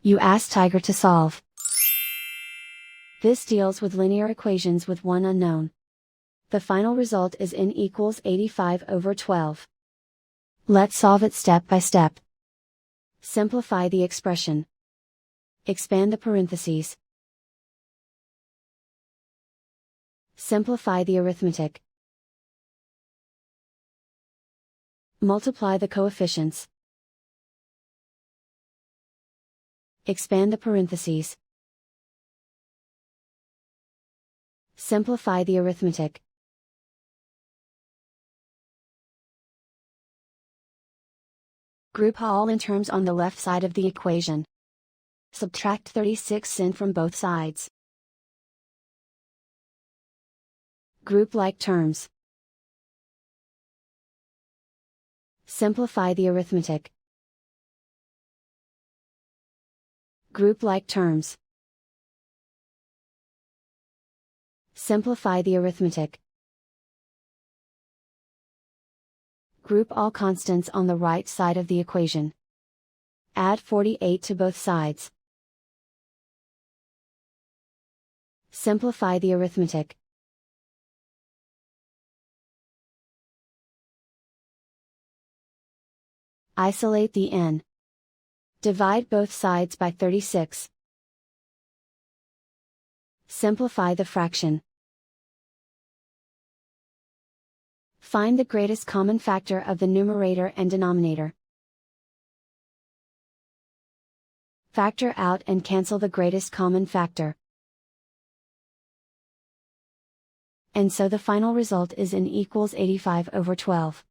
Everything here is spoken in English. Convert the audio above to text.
You ask Tiger to solve. This deals with linear equations with one unknown. The final result is n equals 85/12. Let's solve it step by step. Simplify the expression. Expand the parentheses. Simplify the arithmetic. Multiply the coefficients. Expand the parentheses. Simplify the arithmetic. Group all in terms on the left side of the equation. Subtract 36n from both sides. Group like terms. Simplify the arithmetic. Group like terms. Simplify the arithmetic. Group all constants on the right side of the equation. Add 48 to both sides. Simplify the arithmetic. Isolate the n. Divide both sides by 36. Simplify the fraction. Find the greatest common factor of the numerator and denominator. Factor out and cancel the greatest common factor. And so the final result is n equals 85/12.